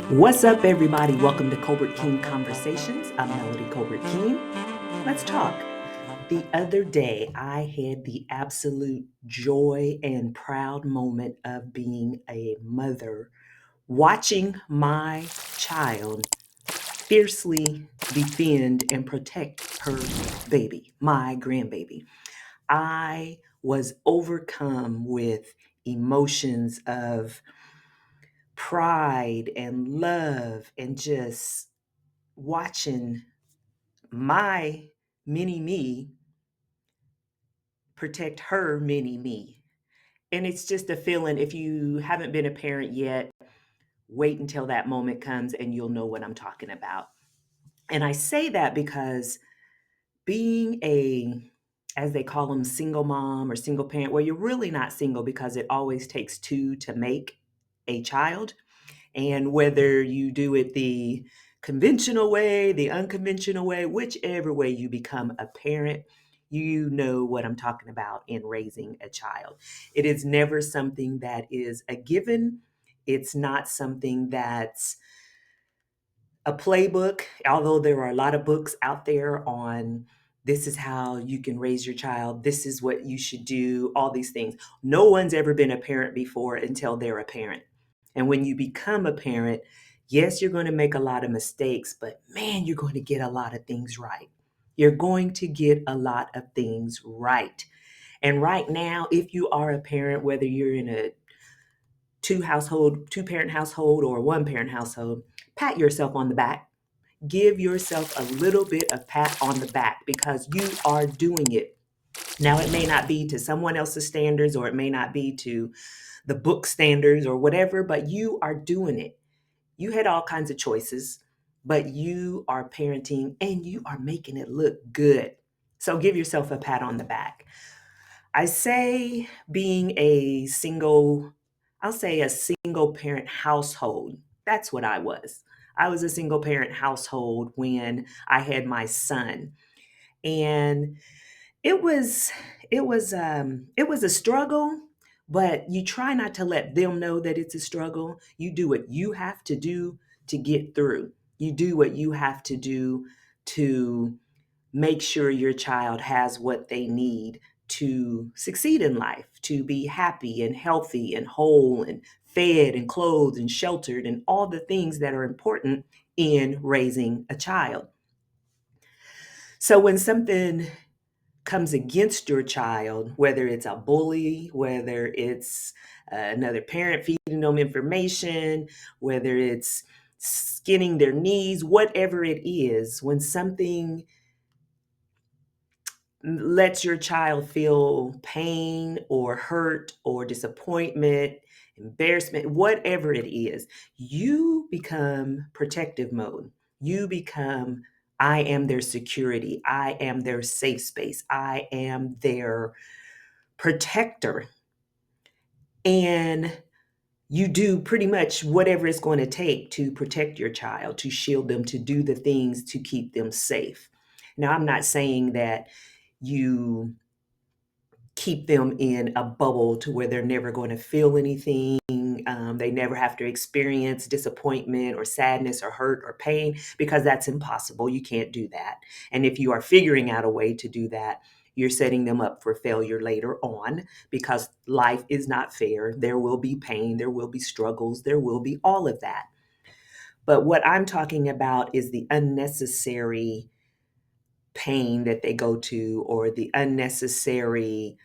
What's up, everybody? Welcome to Colbert King Conversations. I'm Melody Colbert King. Let's talk. The other day, I had the absolute joy and proud moment of being a mother, watching my child fiercely defend and protect her baby, my grandbaby. I was overcome with emotions of pride and love and just watching my mini me protect her mini me. And it's just a feeling. If you haven't been a parent yet, wait until that moment comes and you'll know what I'm talking about. And I say that because being as they call them, single mom or single parent, well, you're really not single because it always takes two to make a child. And whether you do it the conventional way, the unconventional way, whichever way you become a parent, you know what I'm talking about in raising a child. It is never something that is a given. It's not something that's a playbook, although there are a lot of books out there on this is how you can raise your child, this is what you should do, all these things. No one's ever been a parent before until they're a parent. And when you become a parent, yes, you're going to make a lot of mistakes, but man, you're going to get a lot of things right. You're going to get a lot of things right. And right now, if you are a parent, whether you're in a two parent household or a one parent household, pat yourself on the back. Give yourself a little bit of pat on the back because you are doing it. Now, it may not be to someone else's standards or it may not be to the book standards or whatever, but you are doing it. You had all kinds of choices, but you are parenting and you are making it look good. So give yourself a pat on the back. I say being I'll say a single parent household. That's what I was. I was a single parent household when I had my son. And it was it was a struggle, but you try not to let them know that it's a struggle. You do what you have to do to get through. You do what you have to do to make sure your child has what they need to succeed in life, to be happy and healthy and whole and fed and clothed and sheltered and all the things that are important in raising a child. So when something comes against your child, whether it's a bully, whether it's another parent feeding them information, whether it's skinning their knees, whatever it is, when something lets your child feel pain or hurt or disappointment, embarrassment, whatever it is, you become protective mode. You become, I am their security. I am their safe space. I am their protector. And you do pretty much whatever it's going to take to protect your child, to shield them, to do the things to keep them safe. Now, I'm not saying that you keep them in a bubble to where they're never going to feel anything. They never have to experience disappointment or sadness or hurt or pain because that's impossible. You can't do that. And if you are figuring out a way to do that, you're setting them up for failure later on because life is not fair. There will be pain, there will be struggles, there will be all of that. But what I'm talking about is the unnecessary pain that they go to or the unnecessary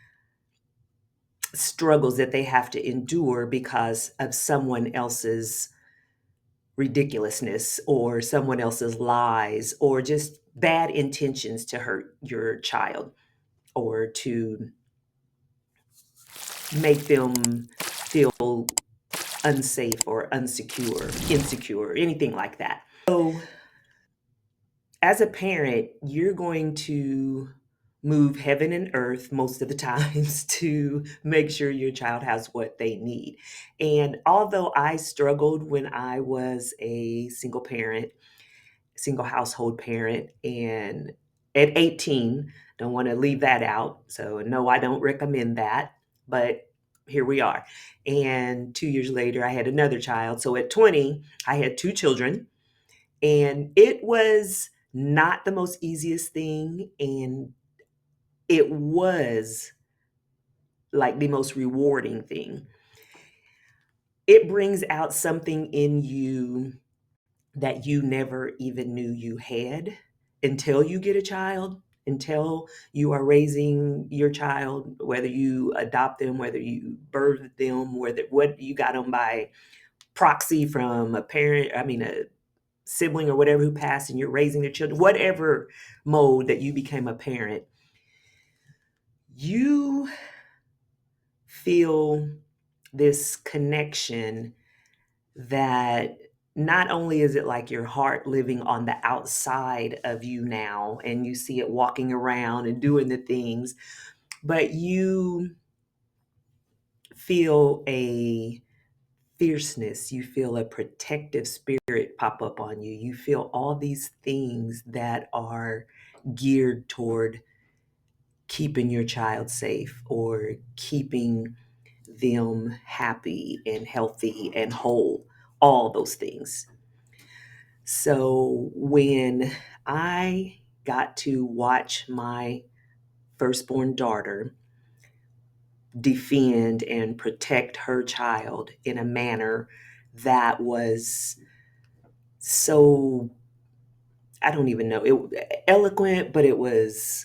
struggles that they have to endure because of someone else's ridiculousness or someone else's lies or just bad intentions to hurt your child or to make them feel unsafe or unsecure, insecure, anything like that. So, as a parent, you're going to move heaven and earth most of the times to make sure your child has what they need. And although I struggled when I was a single parent, single household parent, and at 18, don't want to leave that out. So, no, I don't recommend that. But here we are. And 2 years later, I had another child. So at 20, I had two children, and it was not the most easiest thing. And it was like the most rewarding thing. It brings out something in you that you never even knew you had until you get a child, until you are raising your child, whether you adopt them, whether you birth them, whether what you got them by proxy from a parent, I mean a sibling or whatever who passed, and you're raising their children, whatever mode that you became a parent, you feel this connection that not only is it like your heart living on the outside of you now and you see it walking around and doing the things, but you feel a fierceness, you feel a protective spirit pop up on you. You feel all these things that are geared toward keeping your child safe or keeping them happy and healthy and whole, all those things. So when I got to watch my firstborn daughter defend and protect her child in a manner that was so, I don't even know, it eloquent, but it was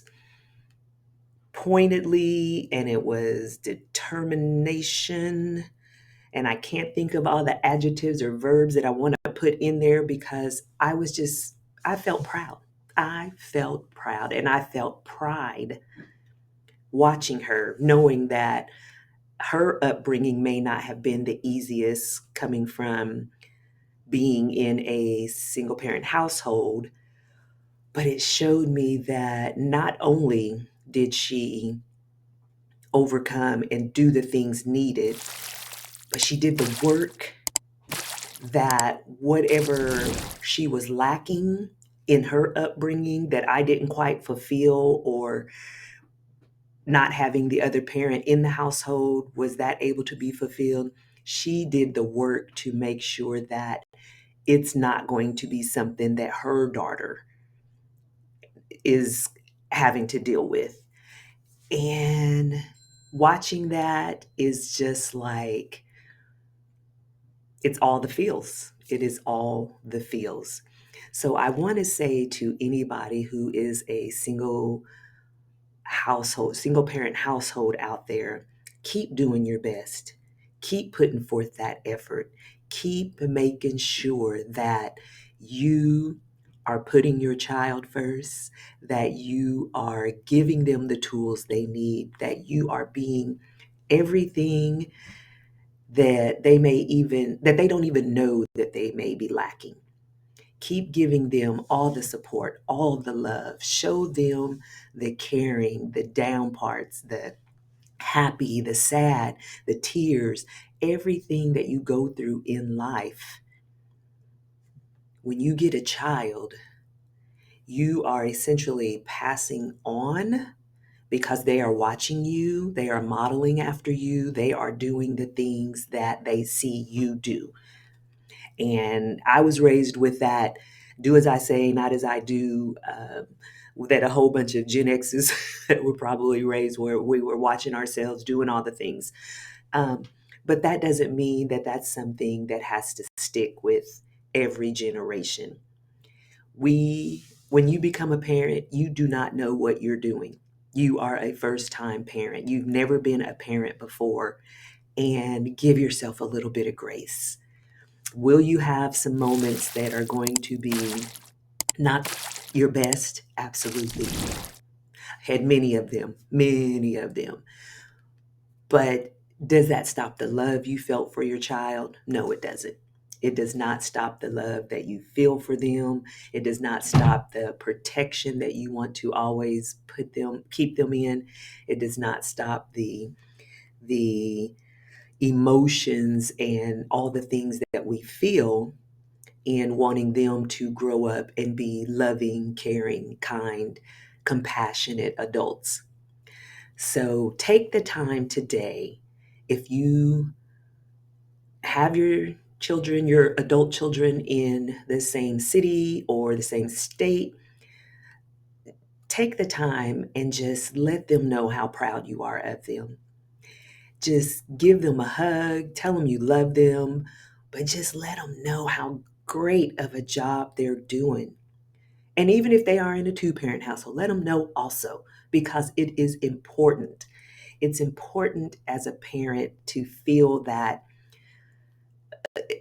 pointedly and it was determination. And I can't think of all the adjectives or verbs that I want to put in there because I felt proud. I felt proud and I felt pride watching her, knowing that her upbringing may not have been the easiest coming from being in a single parent household, but it showed me that not only did she overcome and do the things needed, but she did the work that whatever she was lacking in her upbringing that I didn't quite fulfill, or not having the other parent in the household was that able to be fulfilled, she did the work to make sure that it's not going to be something that her daughter is having to deal with. And watching that is just like, it's all the feels. It is all the feels. So I want to say to anybody who is a single parent household out there, keep doing your best. Keep putting forth that effort. Keep making sure that you are putting your child first, that you are giving them the tools they need, that you are being everything that they don't even know that they may be lacking. Keep giving them all the support, all the love. Show them the caring, the down parts, the happy, the sad, the tears, everything that you go through in life. When you get a child, you are essentially passing on because they are watching you, they are modeling after you, they are doing the things that they see you do. And I was raised with that do as I say, not as I do. That a whole bunch of Gen X's that were probably raised where we were watching ourselves doing all the things. Um, but that doesn't mean that that's something that has to stick with every generation. When you become a parent, you do not know what you're doing. You are a first time parent. You've never been a parent before, and give yourself a little bit of grace. Will you have some moments that are going to be not your best? Absolutely. Had many of them, many of them. But does that stop the love you felt for your child? No, it doesn't. It does not stop the love that you feel for them. It does not stop the protection that you want to always keep them in. It does not stop the emotions and all the things that we feel in wanting them to grow up and be loving, caring, kind, compassionate adults. So take the time today If you have your children, your adult children in the same city or the same state, take the time and just let them know how proud you are of them. Just give them a hug, tell them you love them, but just let them know how great of a job they're doing. And even if they are in a two-parent household, let them know also, because it is important. It's important as a parent to feel that,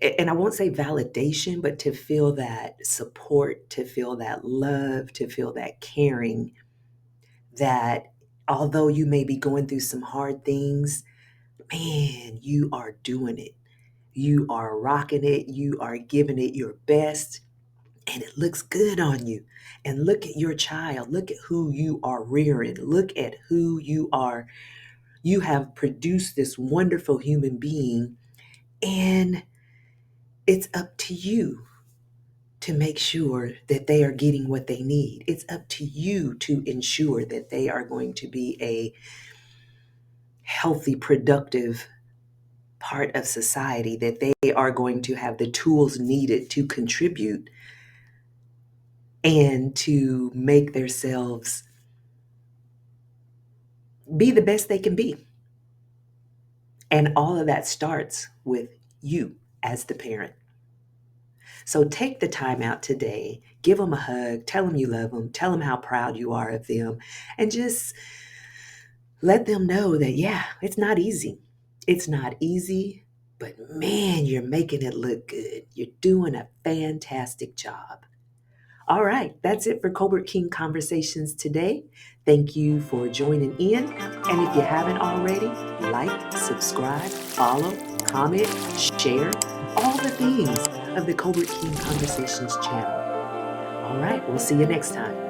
and I won't say validation, but to feel that support, to feel that love, to feel that caring, that although you may be going through some hard things, man, you are doing it. You are rocking it. You are giving it your best, and it looks good on you. And look at your child. Look at who you are rearing. Look at who you are. You have produced this wonderful human being, and it's up to you to make sure that they are getting what they need. It's up to you to ensure that they are going to be a healthy, productive part of society, that they are going to have the tools needed to contribute and to make themselves be the best they can be. And all of that starts with you as the parent. So take the time out today, give them a hug, tell them you love them, tell them how proud you are of them, and just let them know that, yeah, it's not easy. It's not easy, but man, you're making it look good. You're doing a fantastic job. All right, that's it for Colbert King Conversations today. Thank you for joining in. And if you haven't already, like, subscribe, follow, comment, share, all the things of the Colbert King Conversations channel. All right, we'll see you next time.